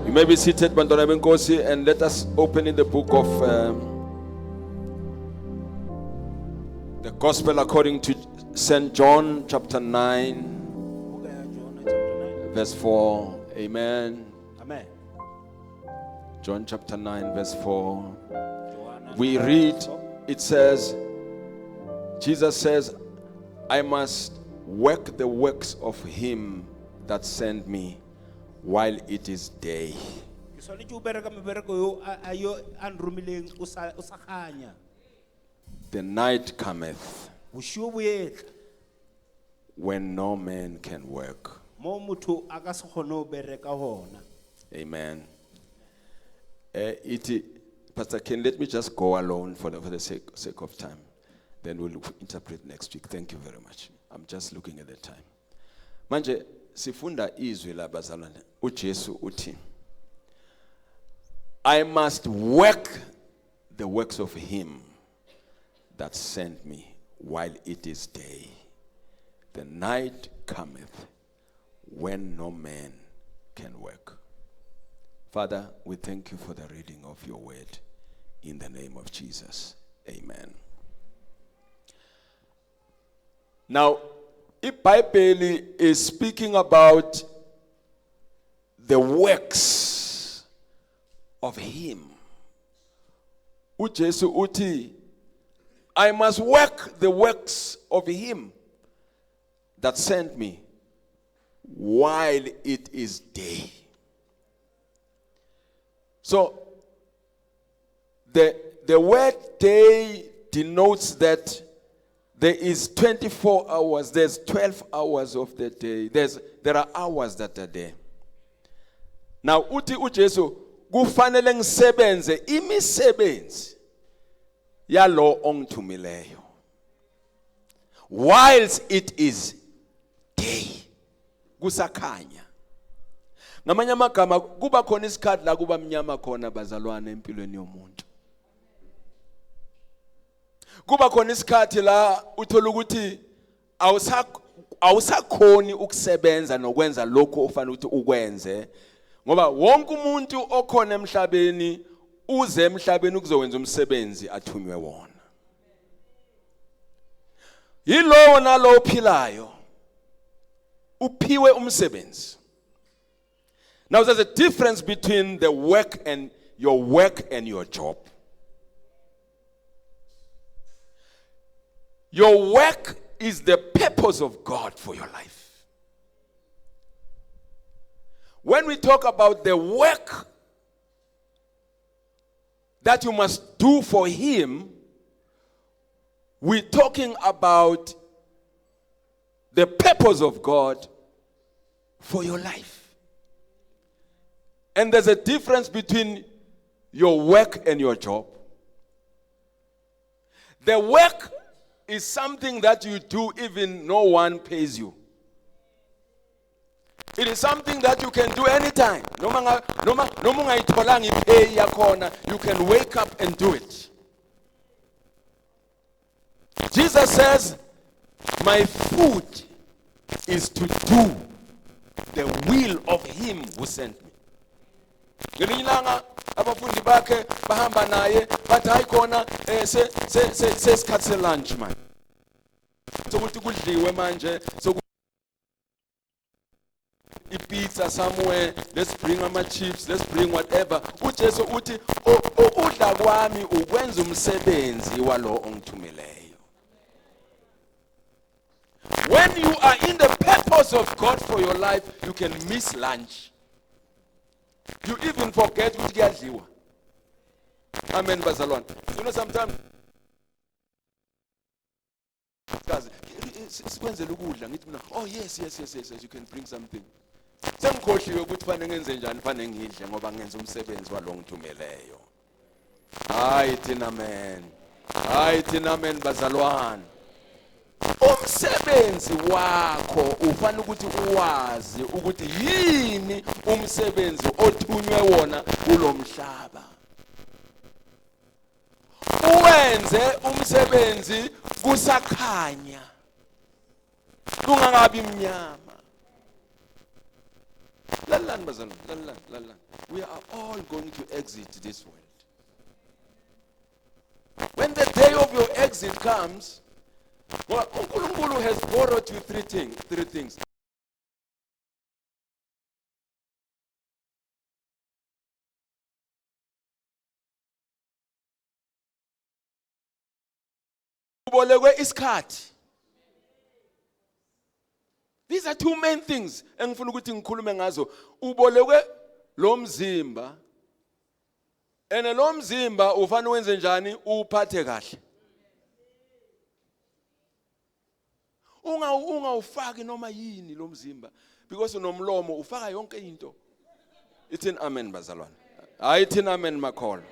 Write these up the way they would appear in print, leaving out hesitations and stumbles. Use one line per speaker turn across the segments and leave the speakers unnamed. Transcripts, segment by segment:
You may be seated, Bantwana Benkosi, and let us open in the book of the Gospel according to St. John, chapter 9, verse 4. Amen.
Amen.
John chapter 9, verse 4. We read, it says, Jesus says, I must work the works of him that sent me while it is day. The night cometh when no man can work. Amen. Pastor Ken, let me just go alone for the sake of time. Then we'll interpret next week. Thank you very much. I'm just looking at the time. Manje sifunda izwi labazalwane. uJesu uthi, I must work the works of him that sent me while it is day. The night cometh when no man can work. Father, we thank you for the reading of your word in the name of Jesus. Amen. Now, iBhayibheli is speaking about the works of him. uJesu uthi, I must work the works of him that sent me while it is day. So, the word day denotes that there is 24 hours, there's 12 hours of the day. There are hours that are there. Now, uthi uJesu kufanele ngisebenze imisebenzi yalo ongithumileyo whilst it is day. Kusakhanya. Ngamanye amagama kuba khona isikhathi la kuba mnyama khona bazalwane empilweni yomuntu. Kuba khona isikhathi la uthola ukuthi awusakhoni ukusebenza nokwenza lokho ofanele ukuthi ukwenze, ngoba wonke umuntu okhona emhlabeni uze emhlabeni ukuzowenza umsebenzi athunywe wona. Yilowo nalo ophilayo uphiwe umsebenzi. Now there's a difference between the work and your job. Your work is the purpose of God for your life. When we talk about the work that you must do for him, we're talking about the purpose of God for your life. And there's a difference between your work and your job. The work is something that you do even no one pays you. It is something that you can do anytime. You can wake up and do it. Jesus says, my food is to do the will of him who sent me. Ngelilanga abafundi bakhe bahamba naye bathi hayi khona sesikhathi lunch man. Sokuthi kudliwe manje pizza somewhere, let's bring ama chips, let's bring whatever. uJesu uthi udla kwami ukwenza umsebenzi walo ongithumileyo. When you are in the purpose of God for your life, you can miss lunch. You even forget ukuthi kuyadliwa. Amen bazalwane. You know sometimes sikwenzela ukudla ngithi mina, oh yes, you can bring something. Sengikhohliwe ukuthi fanele ngenze njani, fanele ngidle ngoba ngenza umsebenzi walo ngithumeleyo. Hayi thina amen bazalwane. Umsebenzi wakho ufanele ukuthi uwazi ukuthi yini umsebenzi othunywe wona kulomhlaba. Uwenze umsebenzi kusakhanya, kungakabi mnyama. Lalan bazalwane, lalan. We are all going to exit this world. When the day of your exit comes, well, uNkulunkulu has borrowed you three things. Ubolekwe isikhathi. These are two main things engifuna ukuthi ngikhulume ngazo. Ubolekwe lo mzimba. Ene lo mzimba ufana wenze njani uphathe kahle. Ungawufaki noma yini lo mzimba because unomlomo ufaka yonke into. Ithini amen bazalwane. Hayi ithini amen makholo.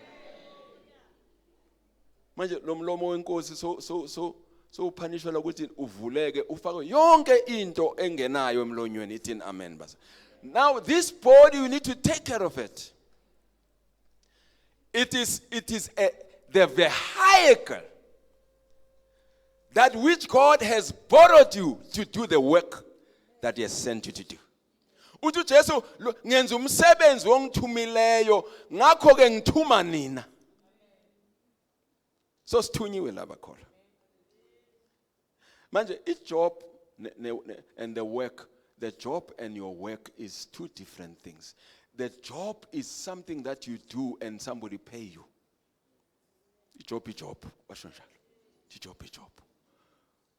Manje lo mlomo wenkosi so upanishwa ukuthi uvuleke ufake yonke into engenayo emlonyweni. Ithini amen bazalwane. Now this body you need to take care of it. It is the vehicle that which God has borrowed you to do the work that He has sent you to do. Uthi Jesu ngenza umsebenzi wongithumileyo ngakho ke ngithuma nina. So sithunyiwe laba khona. Manje job and the work, the job and your work is two different things. The job is something that you do and somebody pay you. Job. Washo njalo. Job.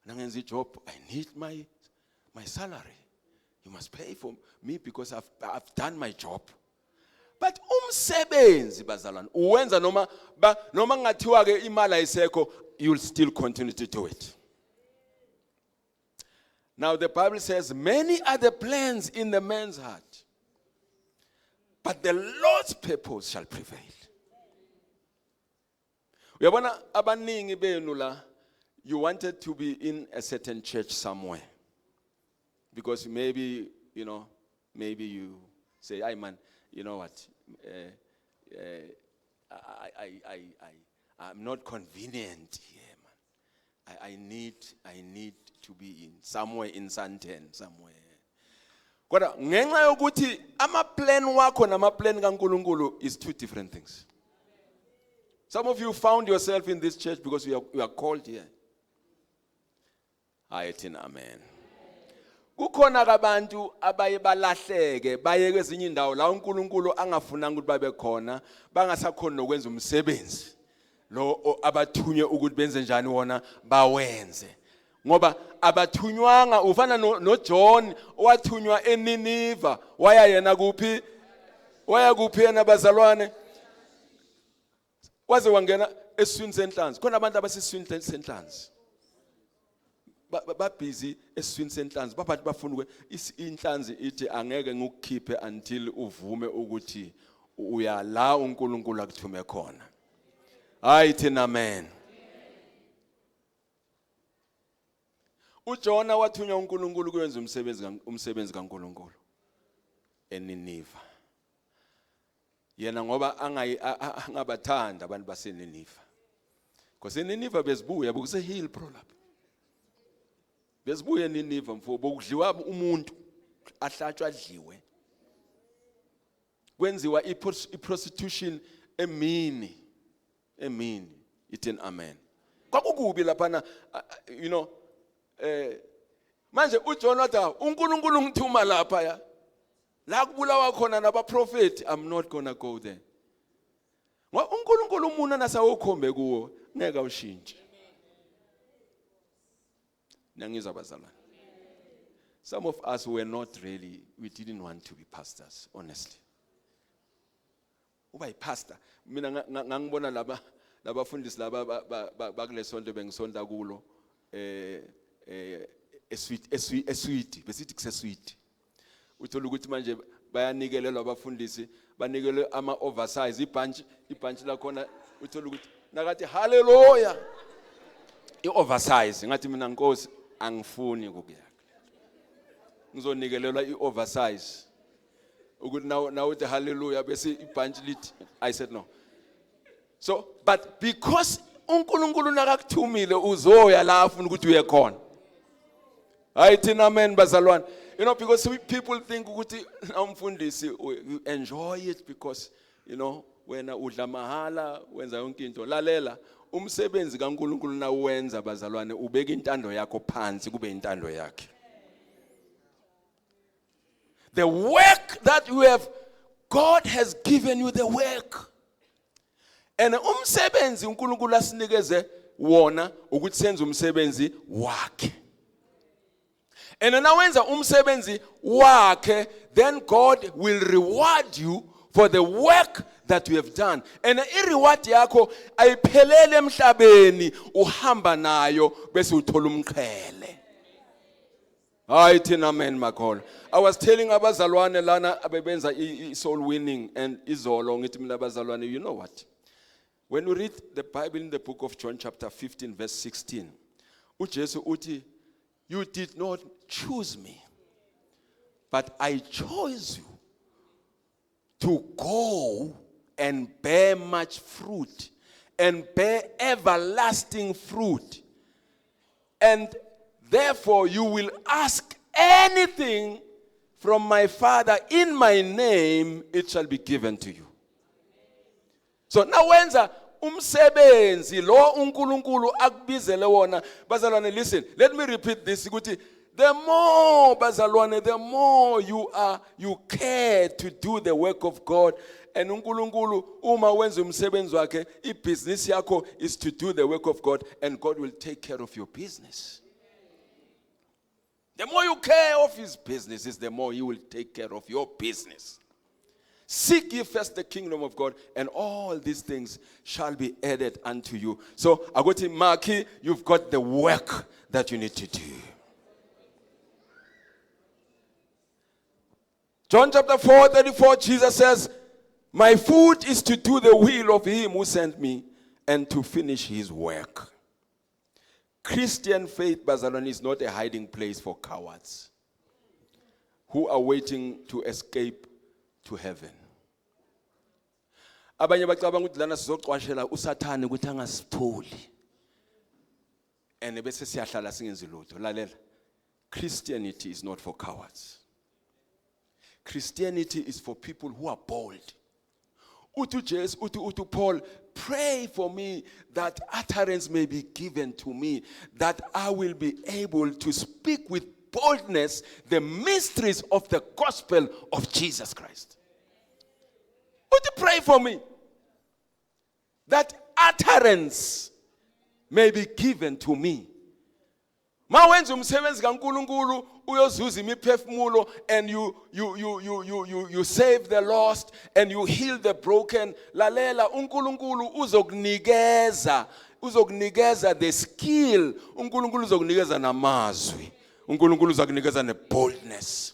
Nangenza job, I need my salary. You must pay for me because I've done my job. But umsebenzi bazalwane uwenza noma ngathiwa ke imali ayisekho, you'll still continue to do it. Now the Bible says many are the plans in the man's heart, but the Lord's purpose shall prevail. Uyabona abaningi benu la, you wanted to be in a certain church somewhere. Because maybe you say, "Hey man, you know what? I'm not convenient here, man. I need to be in somewhere in Santen somewhere." Kodwa ngenxa yokuthi ama plan wakho nama plan kaNkulunkulu is two different things. Some of you found yourself in this church because you are called here. Ayathina amen. Kukhona abantu abaye balahleke baye kwezinye indawo la uNkulunkulu angafunanga ukuthi babe khona, bangasakhona nokwenza umsebenzi lo abathunywe ukuthi benze njani wona bawenze. Ngoba abathunywanga ufana no John owathunywa eNineve, waya yena kuphi? Waya kuphi yena bazalwane? Waze wangena eswini senhlanzi. Khona abantu abaseswini senhlanzi. Ba busy eswini senhlanzi babathi bafuna ukuthi inhlanzi ithi angeke ngikukhiphe until uvume ukuthi uya la uNkulunkulu akuthume khona. Hayi thina amen. uJona wathunywa uNkulunkulu ukwenza umsebenzi kaNkulunkulu eNineve. Yena ngoba angabathanda abantu baseNineve. Because eNineve bezibuya bokuse hill prolap. Bezibuye eNineve mfo bokudliwa umuntu ahlatshwa adliwe. Kwenziwa iprostitution emini. Ithini amen. Kwakukubi lapha manje uJohn wathi uNkulunkulu ngithuma lapha ya. La kubulawa khona nabaprofeti, I'm not gonna go there. Ngoba uNkulunkulu umuntu nasawokhombe kuwo ngeke ushintshe. Nangizwa bazalwane. Some of us we didn't want to be pastors, honestly. Uba pastor, mina ngangibona labafundisi laba bakulesonto bengisonta kulo esweet besithi kusesweet. Uthola ukuthi manje bayanikelelwa abafundisi, banikelwe ama oversize ibhanchi la khona, uthola ukuthi nakathi hallelujah i-oversize, ngathi mina Nkosi angifuni ukuyakha. Ngizonikelelwa i-oversize ukuthi now uthi hallelujah bese ibhanchi lithi, I said no. So but because uNkulunkulu nakakuthumile uzoya la afuna ukuthi uye khona. Hayi thina amen bazalwane. You know, because people think ukuthi umfundisi you enjoy it because, you know, wena udla mahala wenza yonke into. Lalela, umsebenzi kaNkulunkulu na wenza bazalwane ubeka intando yakho phansi kube intando yakhe. The work that you have, God has given you the work. And umsebenzi uNkulunkulu asinikeze wona ukuthi senze umsebenzi wakhe. And nawenza umsebenzi wakhe, then God will reward you for the work that you have done. And ireward yakho ayiphelele emhlabeni uhamba nayo bese uthola umqhele. Hayi thina amen makhona. I was telling abazalwane lana abebenza soul winning and izolo ngithi mina abazalwane, you know what? When we read the Bible in the book of John chapter 15 verse 16, uJesu uthi, you did not choose me, but I chose you to go and bear much fruit and bear everlasting fruit. And therefore you will ask anything from my Father in my name, it shall be given to you. So now wenza umsebenzi lo uNkulunkulu akubizele wona bazalwane, listen, let me repeat this ukuthi the more bazalwane, the more you care to do the work of God, and uNkulunkulu uma wenza umsebenzi wakhe, ibusiness yakho is to do the work of God, and God will take care of your business. The more you care of his businesses, the more he will take care of your business. Seek ye first the kingdom of God, and all these things shall be added unto you. So, I go to Maki, you've got the work that you need to do. John chapter 4:34, Jesus says, my food is to do the will of him who sent me and to finish his work. Christian faith, bazalwane, is not a hiding place for cowards who are waiting to escape to heaven. Abanye bacabanga ukuthi lana sizoqwashela uSathane ukuthi angasitholi. And bese siyahlala singenzi lutho. Lalela. Christianity is not for cowards. Christianity is for people who are bold. Utu Paul, pray for me that utterance may be given to me, that I will be able to speak with boldness the mysteries of the gospel of Jesus Christ. Utu pray for me that utterance may be given to me. Ma wenza umsebenzi kaNkulunkulu uyozuza imiphefumulo, and you save the lost and you heal the broken. Lalela, uNkulunkulu uzokunikeza the skill, uNkulunkulu uzokunikeza namazwi, uNkulunkulu uzokunikeza neboldness.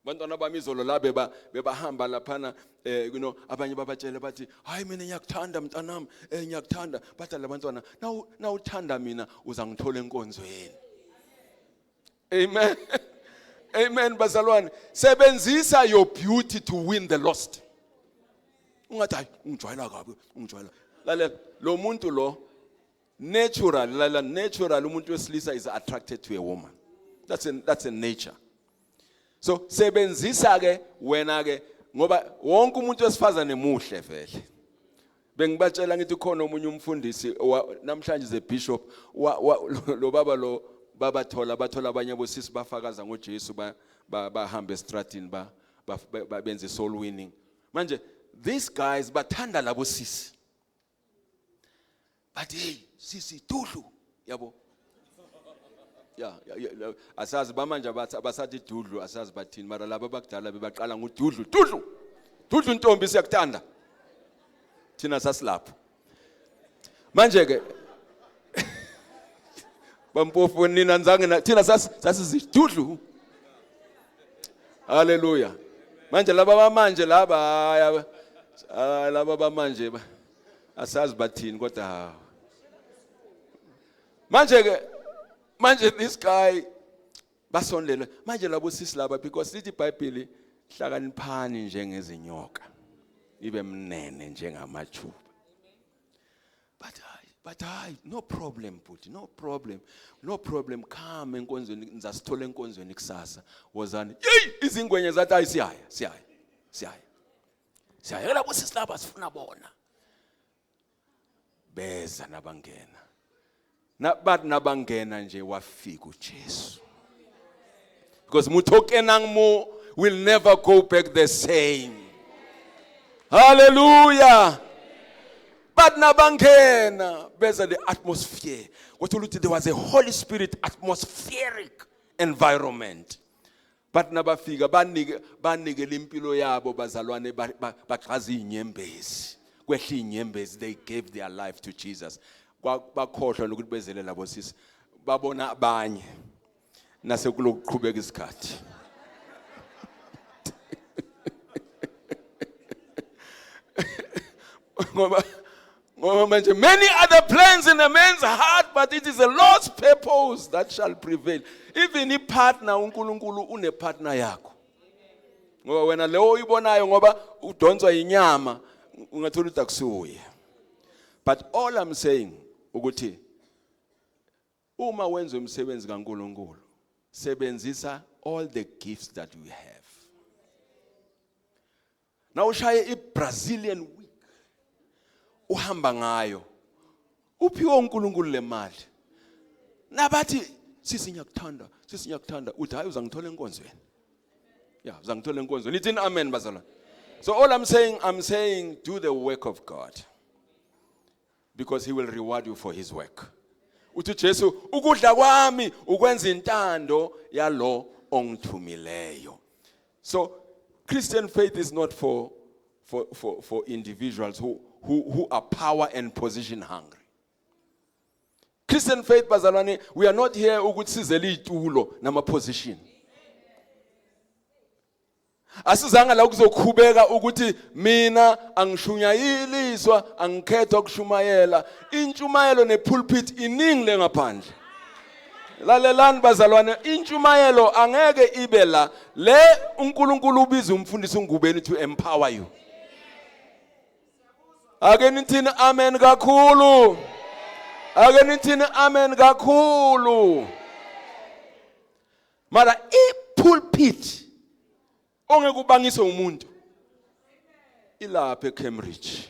Bantwana bami izolo la bebahamba laphana, you know, abanye babatshela bathi hayi mina ngiyakuthanda mntanami, ngiyakuthanda. Bathi labantwana, na uthanda mina uzangithola enkonzweni. Amen. Amen bazalwane. Sebenzisa your beauty to win the lost. Ungathi hayi ungijwayela kabi, ungijwayela. Lalela, lo muntu lo natural, lalela, natural umuntu wesilisa is attracted to a woman. That's a nature. So sebenzisa ke wena ke ngoba wonke umuntu wesifazane muhle vele. Bengibatshela ngithi khona omunye umfundisi namhlanje ze bishop lo baba bathola abanye bosisi bafakaza ngoJesu bahamba estratini benze soul winning. Manje these guys bathanda labo sisi. But hey, sisi dudlu yabo. Yeah, asazi bamanje abasathi dudlu, asazi bathini, mara laba bakudala bebaqala ngududlu. Dudlu intombi siyakuthanda. Thina sasilapho. Manje ke bampofu nina nzange thina sasizidudlu. Hallelujah. Manje laba bamanje laba bamanje asazi bathini kodwa manje this guy basondele manje labo sisi laba, because lithi iBhayibheli hlakaniphani njengezinyoka ibe mnene njengamajuba. But But no problem, Puti, no problem. No problem. Come enkonzweni ngizasithola enkonzweni kusasa. Wozani. Yey, izingwenye zathi siyaya. Siyaya lapho sisilapha sifuna bona. Beza nabangena. But nabangena nje wafika uJesu. Because mutokenang mo will never go back the same. Hallelujah. But nabangena, beza the atmosphere. What there was a Holy Spirit atmospheric environment. But nabafika banike impilo yabo bazalwane baqhaza inyembezi. Kwehla inyembezi, they gave their life to Jesus. Bakhohlwa lokuthi bezelela bosisi. Babona abanye. Nase kulokuqhubeka isikhathi. Many other plans in a man's heart, but it is the Lord's purpose that shall prevail. Even if partner uNkulunkulu une partner yakho. Ngoba wena leyo uyibonayo ngoba udonswa inyama ungathola ukuthi akusuye. But all I'm saying ukuthi uma wenza umsebenzi kaNkulunkulu sebenzisa all the gifts that we have. Now ushaye iBrazilian week uhamba ngayo uphiwe uNkulunkulu lemali nabathi sisi ngiyakuthanda uthi hayi uzangithola enkonzweni. Yeah, uzangithola enkonzweni. It's in amen bazalwane. So all I'm saying do the work of God. Because he will reward you for his work. Uthi Jesu ukudla kwami ukwenza intando yalo ongithumileyo. So Christian faith is not for individuals who are power and position hungry. Christian faith bazalwane, we are not here ukuthi sizele itulo nama position. Asizanga la ukuzokhubeka ukuthi mina angishunyayilizwa angikhetha ukushumayela. Intshumayelo nepulpit iningi le ngaphandle. Lalelani bazalwane, intshumayelo angeke ibe la. Le uNkulunkulu ubiza umfundisi ungubeni to empower you. Ake nithini amen kakhulu. Ake nithini amen kakhulu. Mara ipulpit ongeke ubangise umuntu ilapha eCambridge.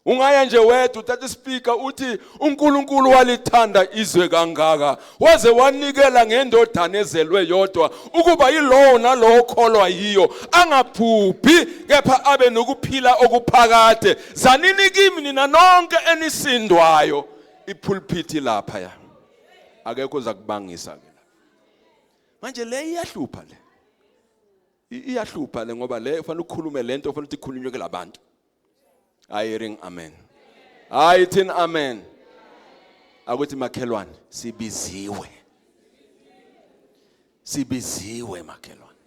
Ungaya nje wedwa uthatha ispeaker uthi uNkulunkulu walithanda izwe kangaka waze wanikela ngendodana ezelwe yodwa ukuba yilowo nalowo okholwa yiyo angaphuphi kepha abe nokuphila okuphakade. Zanini kimi nina nonke enisindwayo. Ipulpit lapha ya akekho uzakubangisa ke la. Manje le iyahlupha le. Iyahlupha le ngoba le ufana ukukhulume lento ufana ukuthi ikhulunywe ke labantu. Ayering amen. Ayithini amen. Akuthi makhelwane sibiziwe. Sibiziwe makhelwane.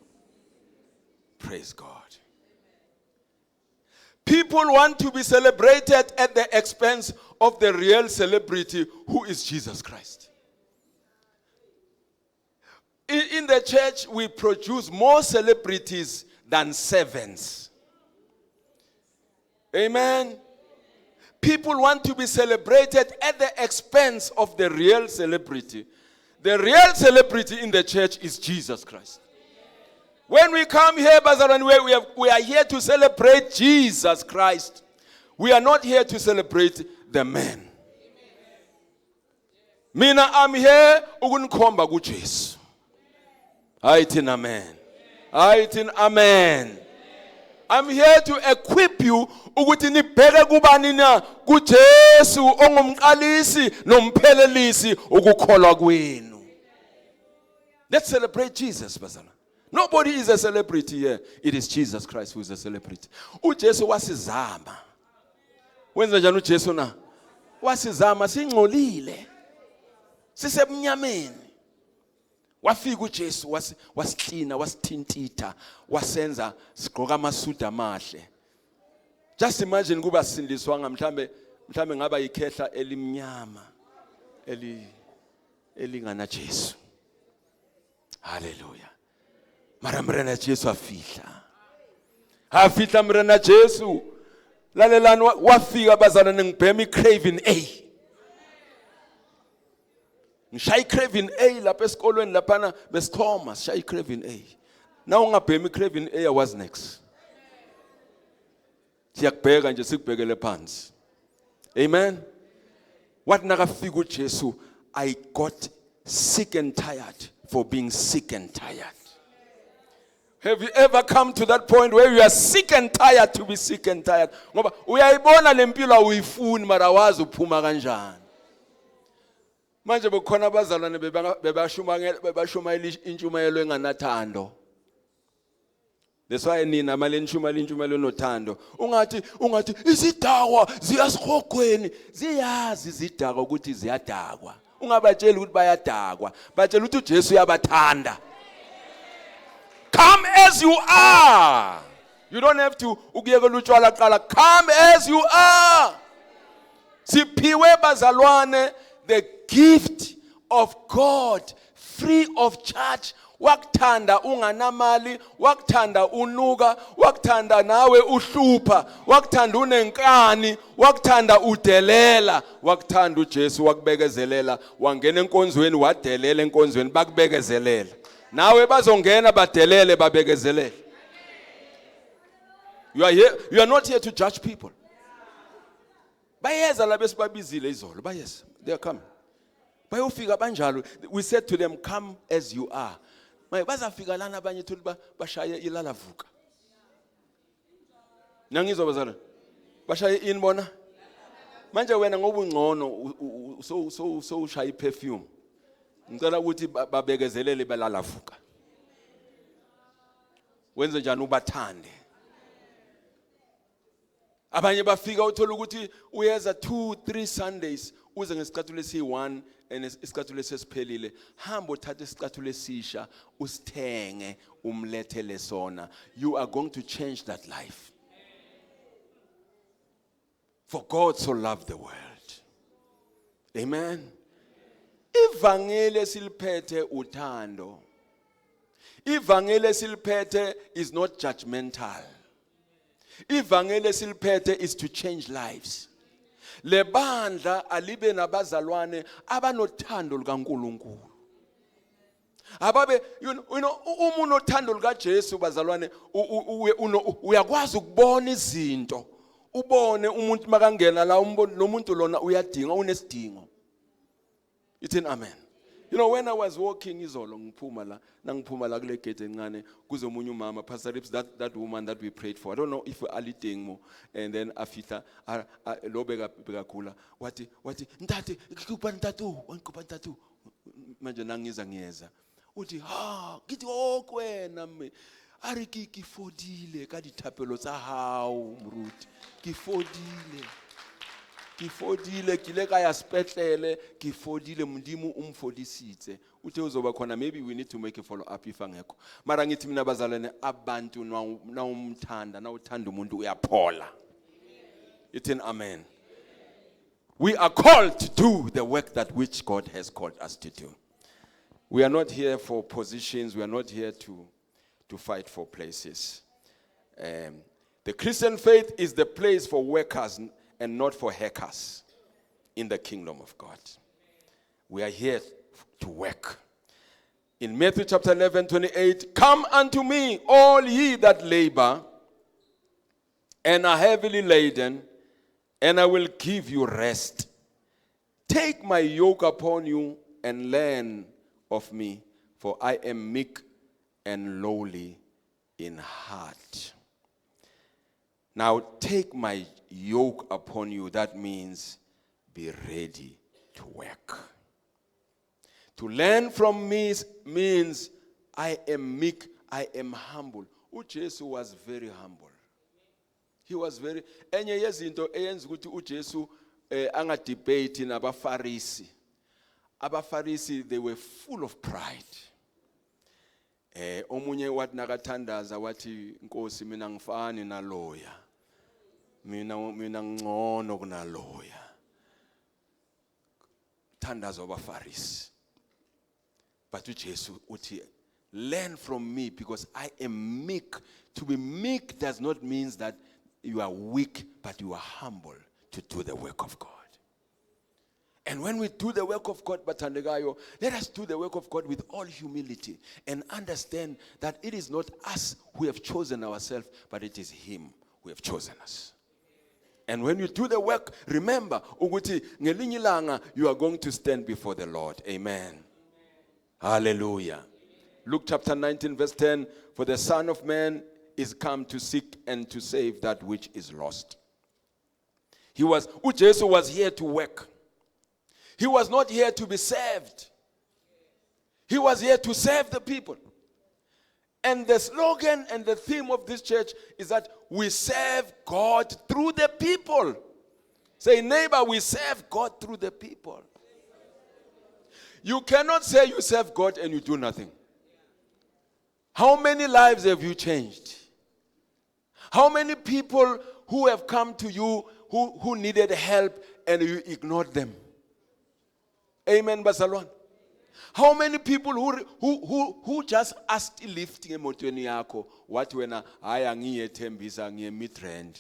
Praise God. People want to be celebrated at the expense of the real celebrity who is Jesus Christ. In the church, we produce more celebrities than servants. Amen. People want to be celebrated at the expense of the real celebrity. The real celebrity in the church is Jesus Christ. When we come here, we are here to celebrate Jesus Christ. We are not here to celebrate the man. Mina, I'm here ukunikhomba kuJesu. Ayithi amen. Ayithi amen. I'm here to equip you ukuthi nibheke kubani na kuJesu ongumqalisi nomphelelisi ukukholwa kwenu. Let's celebrate Jesus bazana. Nobody is a celebrity here. It is Jesus Christ who is a celebrity. uJesu wasizama. Wenza njani uJesu na? Wasizama singcolile. Sisebumnyameni. Wafika uJesu wasiklina wasithintitha wasenza sigqoka amasudu amahle. Just imagine kuba sindiswanga mhlambe ngaba yikhehla elimnyama elingana Jesu. Hallelujah. Mara mrena Jesu afihla mrena Jesu. lalelani wafika bazalwane ngibhema iCraving A. Ngishaya iCraving A lapha esikolweni laphana besithoma sishaya iCraving A. Na ungabhema iCraving A was next. Siyakubheka nje sikubhekele phansi. Amen. What nakafika uJesu, I got sick and tired for being sick and tired. Have you ever come to that point where you are sick and tired to be sick and tired? Ngoba uyayibona lempilo uyifuni mara wazi uphuma kanjani. Manje bekhona abazalwane bebashumayela intshumayelo enganathando. That's why nina malentshumayelo nothando. Ungathi izidakwa ziyasihogweni, ziyazi izidakwa ukuthi ziyadakwa. Ungabatshela ukuthi bayadakwa, batshela ukuthi uJesu uyabathanda. Come as you are. You don't have to ukuyekela utshwala qala. Come as you are. Siphiwe bazalwane the gift of God free of charge. Wakuthanda unganamali, wakuthanda unuka, wakuthanda nawe uhlupha, wakuthanda unenkani, wakuthanda udelela, wakuthanda uJesu wakubekezelela, wangena enkonzweni wadelela enkonzweni bakubekezelela. Nawe bazongena badelele babekezelele. You are not here to judge people. Bayeza la besibabizile izolo, bayeza. They are coming. Bayofika banjalo. We said to them, come as you are. Bazafika lana abanye thuthi bashaye ilalavuka. Nangizwa bazalwane. Bashaye ini bona? Manje wena ngobungcono so ushaya iperfume. Ngicela ukuthi babekezelele belalavuka. Wenze njani ubathande? Abanye bafika uthola ukuthi uyeza 2-3 Sundays uze ngesikhathi lesi1 and isikhathi lesiphelile. Hamba uthatha isikhathi lesisha usithenge umlethele sona. You are going to change that life. For God so loved the world. Amen. Ivangeli esiliphethe uthando. Ivangeli esiliphethe is not judgmental. Ivangeli esiliphethe is to change lives. Le bandla alibe nabazalwane abanothando lukaNkulunkulu. Ababe umuntu othando lukaJesu bazalwane uyakwazi ukubona izinto. Ubone umuntu makangena la umuntu lona uyadinga unesidingo. It's an amen. You know, when I was walking izolo ngiphuma la kule gate encane kuze omunye umama Pastor Rips, that woman that we prayed for. I don't know if aliding mo, and then afita lo bekagula wathi ntate ngikupha ntatu manje nangiza ngiyeza uthi ngithi okwena me ari kifodile ka dithapelo tsa hao mruti kifodile kile ka ya spetlele kifodile mndimo umfodisitse uthe uzoba khona. Maybe we need to make a follow up if angekho mara ngithi mina bazalwane abantu na umthanda na uthanda umuntu uyaphola. It's an amen. We are called to do the work that which God has called us to do. We are not here for positions. We are not here to fight for places. The Christian faith is the place for workers and not for hackers in the kingdom of God. We are here to work. In Matthew chapter 11:28, come unto me, all ye that labor and are heavily laden, and I will give you rest. Take my yoke upon you and learn of me, for I am meek and lowly in heart. Now take my yoke upon you. That means be ready to work. To learn from me means I am meek, I am humble. uJesu was very humble. He was very enye yezinto eyenza ukuthi uJesu angadebate nabaFarisi. AbaFarisi, they were full of pride. Omunye wathi nakathandaza wathi Nkosi mina ngifani naloya. Mina ngcono kunaloya. Thandaza abaFarisi. But uJesu uthi learn from me because I am meek. To be meek does not mean that you are weak, but you are humble to do the work of God. And when we do the work of God, Bathandekayo, let us do the work of God with all humility and understand that it is not us who have chosen ourselves, but it is Him who have chosen us. And when you do the work, remember, ukuthi ngelinye ilanga you are going to stand before the Lord. Amen. Hallelujah. Luke chapter 19 verse 10, for the Son of Man is come to seek and to save that which is lost. Jesus was here to work. He was not here to be served. He was here to serve the people. And the slogan and the theme of this church is that we serve God through the people. Say, neighbor, we serve God through the people. You cannot say you serve God and you do nothing. How many lives have you changed? How many people who have come to you who needed help and you ignored them? Amen, Bazalwane. How many people who just asked lift ngemotweni yakho wathi wena hayi angiyethembisa ngiye Midrand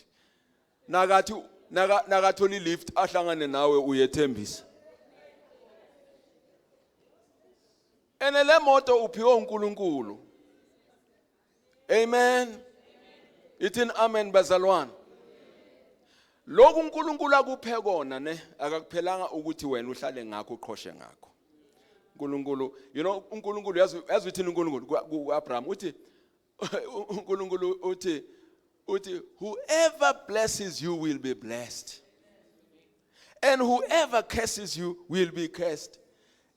nakatholi lift ahlangane nawe uyethembisa ene le moto uphiwe uNkulunkulu. Amen. Ithi amen bazalwane. Lokhu uNkulunkulu akuphe kona ne akakuphelanga ukuthi wena uhlale ngakho uqhoshe ngakho. uNkulunkulu, you know, uNkulunkulu yazi uthini uNkulunkulu kuAbraham uthi uNkulunkulu uthi whoever blesses you will be blessed. And whoever curses you will be cursed.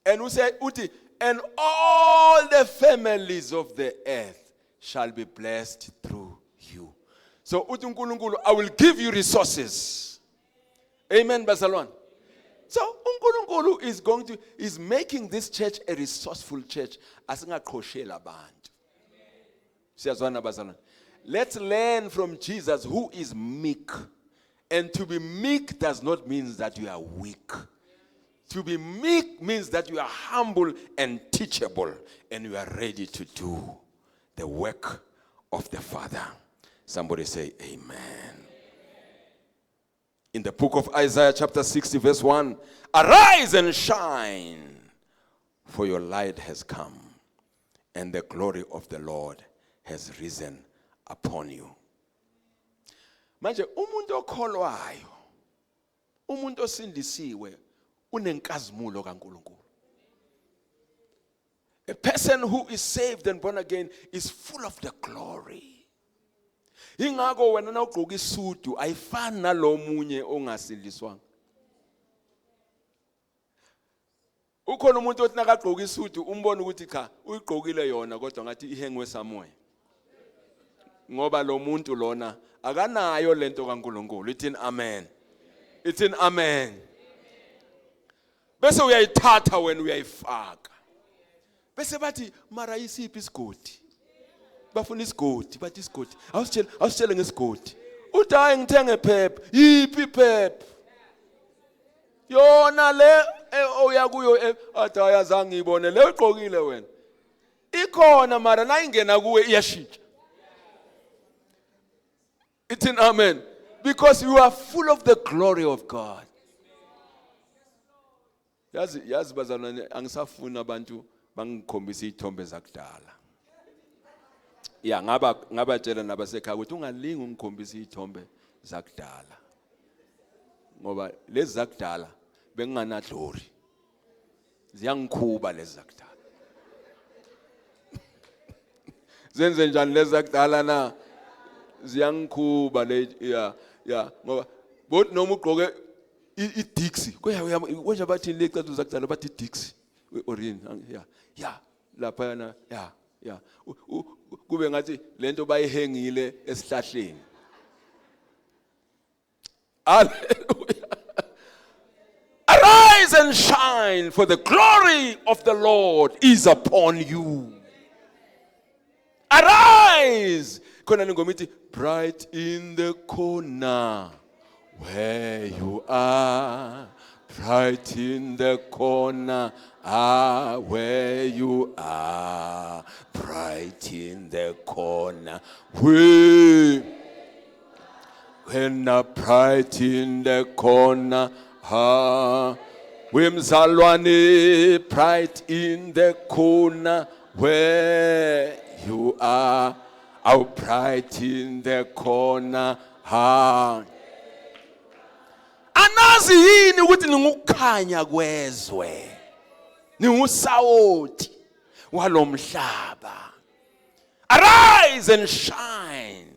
And who said uthi and all the families of the earth shall be blessed through you. So uthi uNkulunkulu, I will give you resources. Amen, Bazalwane. So uNkulunkulu is making this church a resourceful church. Asingaqhoshela abantu. Siyazwana bazalwane. Let's learn from Jesus, who is meek. And to be meek does not mean that you are weak. To be meek means that you are humble and teachable and you are ready to do the work of the Father. Somebody say amen. In the book of Isaiah chapter 60 verse 1, arise and shine, for your light has come, and the glory of the Lord has risen upon you. Manje umuntu okholwayo, umuntu osindisiwe, unenkazimulo kaNkulunkulu. A person who is saved and born again is full of the glory. Ingako wena na ugqoka isudu ayifani nalomunye ongasindiswanga. Ukhona umuntu othi nakagqoka isudu umbona ukuthi cha uyigqokile yona kodwa ngathi ihengwe samoya. Ngoba lo muntu lona akanayo lento kaNkulunkulu. Ithini amen. Ithini amen. Bese uyayithatha wena uyayifaka. Bese bathi mara isiphi isigodi? Bafuna isigodi, bathi isigodi. Awusitshele ngesigodi. Uthi hayi ngithenge phepha. Yiphi phepha? Yona le oya kuyo athi ayazange ngibone le ugqokile wena. Ikhona mara nayingena kuwe iyashintsha. It's an amen. Because you are full of the glory of God. Yazi bazalwane angisafuna abantu bangikhombisa izithombe zakudala. Ya ngabatshela nabasekhaya ukuthi ungalingi ungikhombisa izithombe zakudala. Ngoba lezi zakudala bengingana glory. Ziyangikhuba lezi zakudala. Zenze njani lezi zakudala na? Ziyangikhuba le ya ngoba both noma ugqoke iDixie kwenje bathi lecathu zakudala bathi iDixie orin ya lapha yana ya kube ngathi lento bayihengile esihlahleni. Hallelujah. Arise and shine, for the glory of the Lord is upon you. Arise. Khona ningomithi bright in the corner where you are, bright in the corner where you are, bright in the corner where when a pride in the corner, wimzalwane, pride in the corner where you are, our pride in the corner, anazi yini ukuthi ningukukhanya kwezwe, ningusawoti walomhlaba. Arise and shine,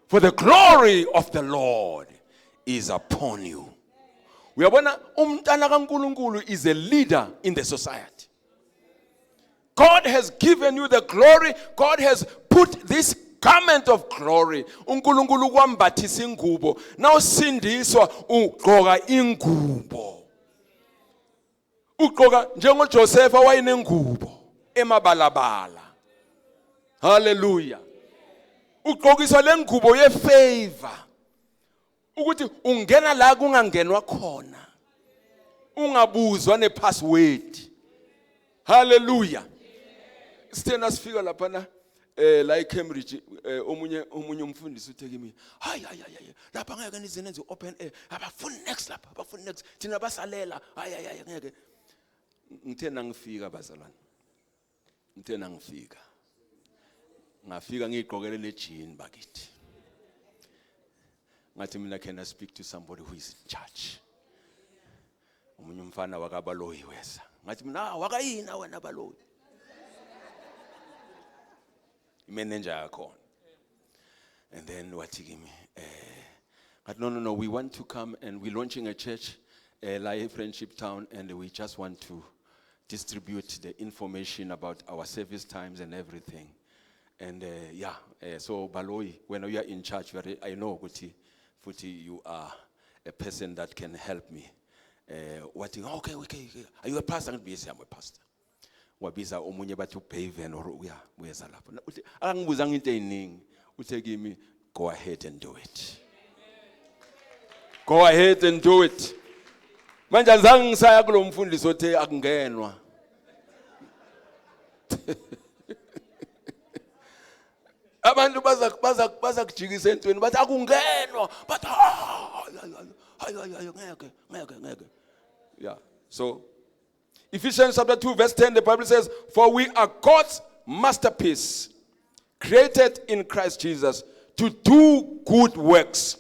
for the glory of the Lord is upon you. Uyabona umntana kaNkulunkulu is a leader in the society. God has given you the glory. God has put this garment of glory. uNkulunkulu kwambathisa ingubo. Nawusindiswa ugqoka ingubo. Ugqoka njengoJoseph wayenengubo emabalabala. Hallelujah. Ugqokiswa lengubo yefavor. Ukuthi ungena la kungangenwa khona. Ungabuzwa nepassword. Hallelujah. Sithena sifika lapha na la eCambridge omunye umfundisi uthe kimi hayi lapha ngeke nizenze open air abafuni next lapha abafuni next thina basalela hayi ngeke ngithena ngifika bazalwane ngithena ngafika ngigqokele le jean bakithi ngathi mina can I speak to somebody who is in charge umunye umfana wakabaloyi wesa ngathi mina wakayina wena baloyi manager yakho. And then wathi kimi no, we want to come and we're launching a church like Friendship Town, and we just want to distribute the information about our service times and everything. And so Baloyi, when you are in charge, I know Futi, you are a person that can help me. Okay. Are you a pastor? Yes, I'm a pastor. Wabiza omunye bathi uPaven or uyeza lapho. Angibuzanga into eyiningi. Uthe kimi go ahead and do it. Go ahead and do it. Manje azange ngisaya kulo mfundisi othe akungenwa. Abantu baza kujikisa entweni bathi akungenwa but ngeke. Yeah. So Ephesians chapter 2 verse 10, the Bible says, for we are God's masterpiece, created in Christ Jesus to do good works,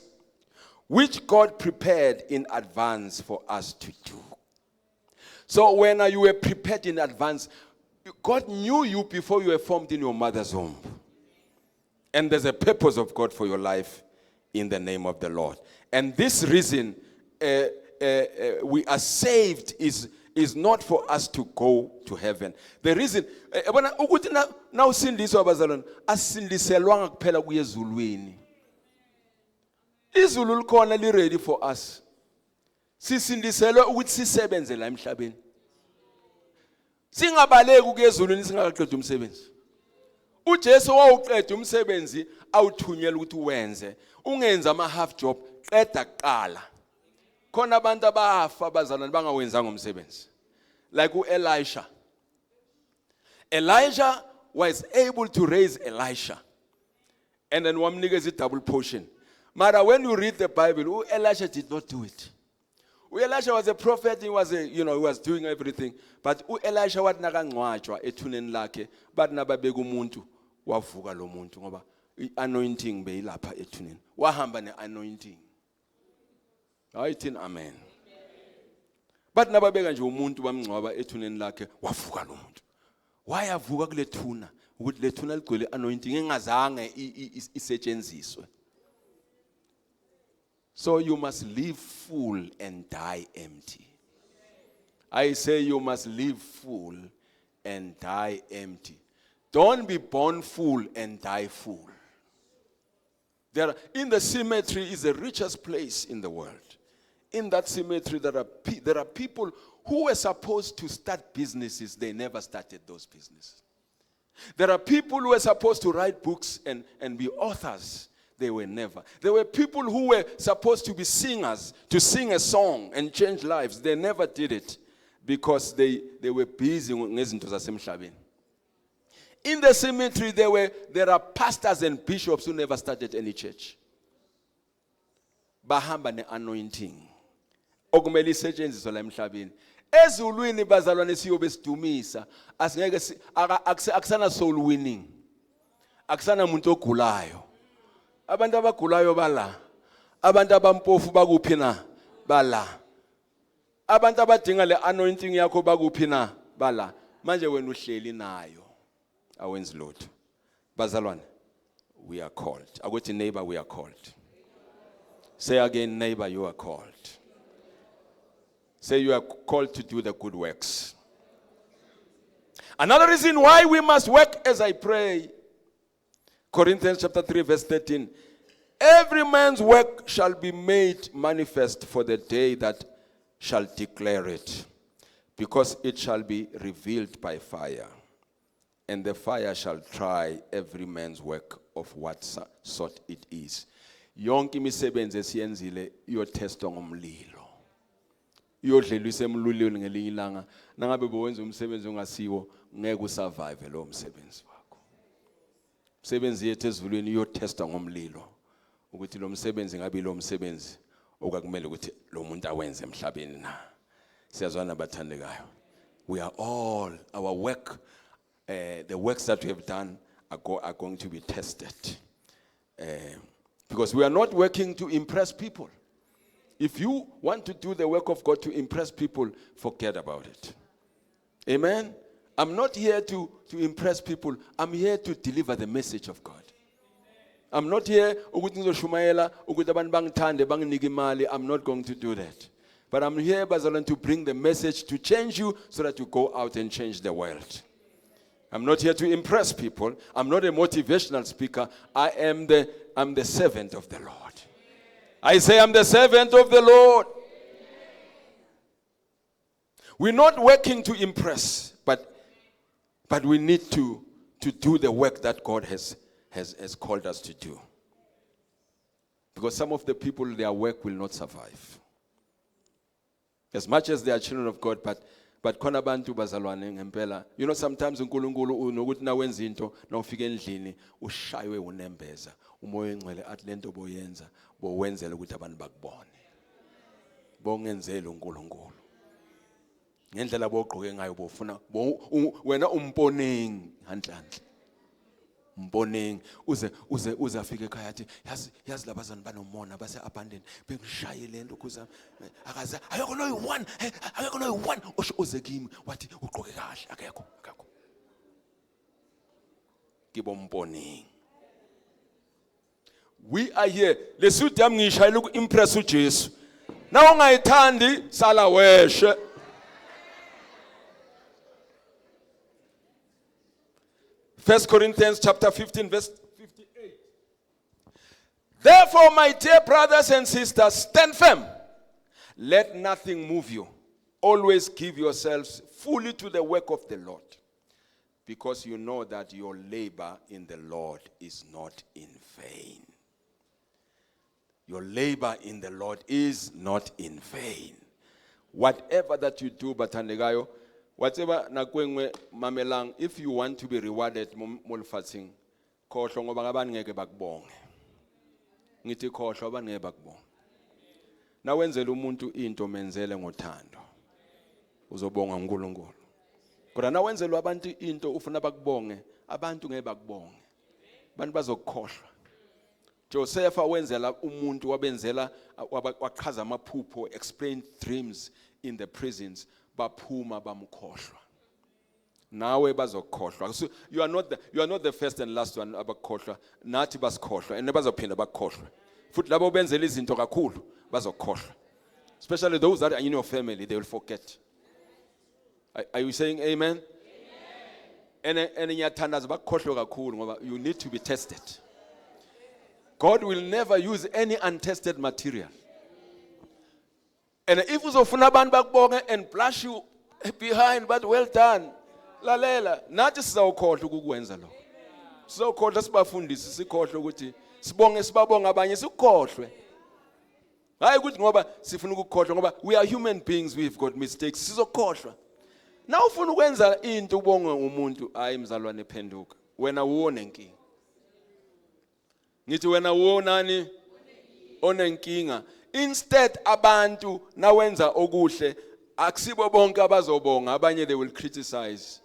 which God prepared in advance for us to do. So when you were prepared in advance, God knew you before you were formed in your mother's womb. And there's a purpose of God for your life in the name of the Lord. And this reason we are saved is not for us to go to heaven. The reason, ukuthi na usindiswa abazalwane, asindiselwanga kuphela kuye ezulwini. Izulu likhona li ready for us. Sisindiselwe ukuthi sisebenze la emhlabeni. Singabaleki ukuya ezulwini singaqeda umsebenzi. uJesu wawuqeda umsebenzi awuthunyela ukuthi uwenze. Ungenza ama half job, qeda kuqala. Khona abantu abafa abazalwane bangawenzanga umsebenzi. Like Elisha. Elijah was able to raise Elisha. And then wamnikeza double portion. But when you read the Bible, Elisha did not do it. Elisha was a prophet, he was doing everything. But Elisha wathi nakangcwatshwa ethuneni lakhe, bathi nababeka umuntu wavuka lo muntu ngoba anointing beyilapha ethuneni. Wahamba ne-anointing. Ayithi amen. But nababeka nje umuntu bamngcwaba ethuneni lakhe wavuka lo muntu. Why avuka kule thuna? Ukuthi le thuna ligcwele anointing engazange isetshenziswe. So you must live full and die empty. I say you must live full and die empty. Don't be born full and die full. In the cemetery is the richest place in the world. In that cemetery, there are people who were supposed to start businesses. They never started those businesses. There are people who were supposed to write books and be authors. They were never. There were people who were supposed to be singers, to sing a song and change lives. They never did it because they were busy ngezinto zasemhlabeni. In the cemetery, there are pastors and bishops who never started any church. bahamba ne-anointing okumele isetshenziswe la emhlabeni. Ezulwini bazalwane siyobe sidumisa, asingeke akusana soul winning. Akusana umuntu ogulayo. Abantu abagulayo bala. Abantu abampofu bakuphi na? Bala. Abantu abadinga le anointing yakho bakuphi na? Bala. Manje wena uhleli nayo. Awenzi lutho. Bazalwane, we are called. Akuthi neighbor, we are called. Say again, neighbor, you are called. Say you are called to do the good works. Another reason why we must work as I pray. Corinthians chapter 3 verse 13. Every man's work shall be made manifest for the day that shall declare it, because it shall be revealed by fire. And the fire shall try every man's work of what sort it is. Yonke imisebenzi esiyenzile iyotestwa ngomlilo. Iyodleliswa emlilweni ngelinye ilanga. Nangabe bowenza umsebenzi ongasiwo ngeke usurvive lo msebenzi wakho. Umsebenzi yethu ezulwini iyotestwa ngomlilo. Ukuthi lo msebenzi ngabe lo msebenzi okakumele ukuthi lo muntu awenze emhlabeni na. Siyazwana bathandekayo. We are all, our work, the works that we have done are going to be tested. Because we are not working to impress people. If you want to do the work of God to impress people, forget about it. Amen? I'm not here to impress people. I'm here to deliver the message of God. I'm not here ukuthi ngizoshumayela ukuthi abantu bangithande banginike imali. I'm not going to do that. But I'm here, bazalwane, to bring the message to change you so that you go out and change the world. I'm not here to impress people. I'm not a motivational speaker. I'm the servant of the Lord. I say I'm the servant of the Lord. We're not working to impress, but we need to do the work that God has called us to do. Because some of the people, their work will not survive. As much as they are children of God, but khona abantu bazalwane ngempela. You know, sometimes uNkulunkulu unokuthi na wenza into na ufika endlini ushaywe unembeza. Umoya engcwele athi lento boyenza bowenzela ukuthi abantu bakubone. Bongenzele uNkulunkulu. Ngendlela bogqoke ngayo bofuna wena umponeng handlanhle. Mboneng uze afike ekhaya athi yazi labazana banomona base abandoned bengishaye lento kuza akaza ayekho no one ayekho no one uze kimi wathi uqoke kahle akekho kibomboneng. We are here lesudi yami ngishayela ukuimpress uJesu na ungayithandi sala weshe. First Corinthians chapter 15 verse 58. Therefore, my dear brothers and sisters, stand firm. Let nothing move you. Always give yourselves fully to the work of the Lord, because you know that your labor in the Lord is not in vain. Your labor in the Lord is not in vain. Whatever that you do, bathandekayo, whatever nakwengwe mamelang, if you want to be rewarded molfatsing, khohlo ngoba ngabani ngeke bakubonge. Ngithi khohlo abani ngeke bakubonge. Na wenzela umuntu into menzele ngothando. Uzobonga uNkulunkulu. Kodwa na wenzela abantu into ufuna bakubonge, abantu ngeke bakubonge. Abantu bazokukhohlwa. Joseph wenzela umuntu wabenzela waqhaza amaphupho, explained dreams in the prisons. Baphuma bamkhohlwa. Nawe bazokhohlwa. So you are not the first and last one abakhohlwa. Nathi basikhohlwa and bazophinda bakhohlwe. Futhi labo benzela izinto kakhulu bazokhohlwa. Especially those that are in your family, they will forget. Are you saying amen? Amen. And ngiyathandaza bakhohlwe kakhulu ngoba you need to be tested. God will never use any untested material. And if uzofuna abantu bakubonge and blush you behind, but well done, lalela, nathi sizawukhohlwa ukukwenza lo. Sizawukhohlwa sibafundisi sikhohlwe ukuthi sibabonga abanye sikhohlwe. Hayi ukuthi ngoba sifuna ukukhohlwa ngoba we are human beings, we've got mistakes. Sizokhohlwa. Na ufuna ukwenza into ubonge umuntu, hayi mzalwane phenduka. Wena uwone inkinga. Ngithi wena uwonani? onenkinga. Instead abantu nawenza okuhle akusibo bonke abazobonga, abanye they will criticize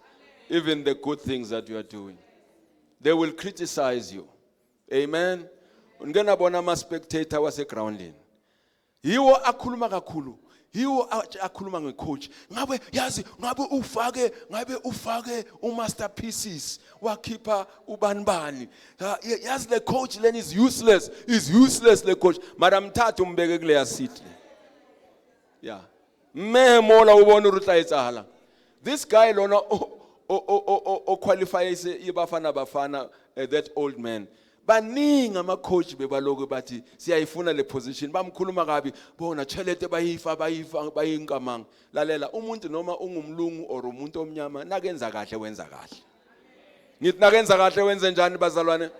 even the good things that you are doing. They will criticize you. Amen. Ungena bona ama spectator wasegroundini. Yiwo akhuluma kakhulu. Yiwo akhuluma ngecoach. Ngabe yazi ngabe ufake umasterpieces wakhipha ubanibani. Yazi le coach then is useless. Is useless le coach. Mara mthathu umbeke kule seat. Yeah. Memola ubona urutla etsala. This guy lona qualifies ibafana that old man. Baningi ama-coach bebaloku bathi siyayifuna le position bamkhuluma kabi bona chelete bayinkamanga. Lalela umuntu noma ungumlungu or umuntu omnyama nakenza kahle wenza kahle. Ngithi nakenza kahle wenze njani bazalwane?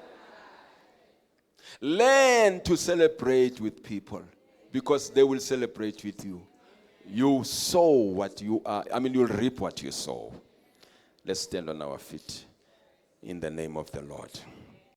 Learn to celebrate with people because they will celebrate with you. You sow what you are. You'll reap what you sow. Let's stand on our feet in the name of the Lord.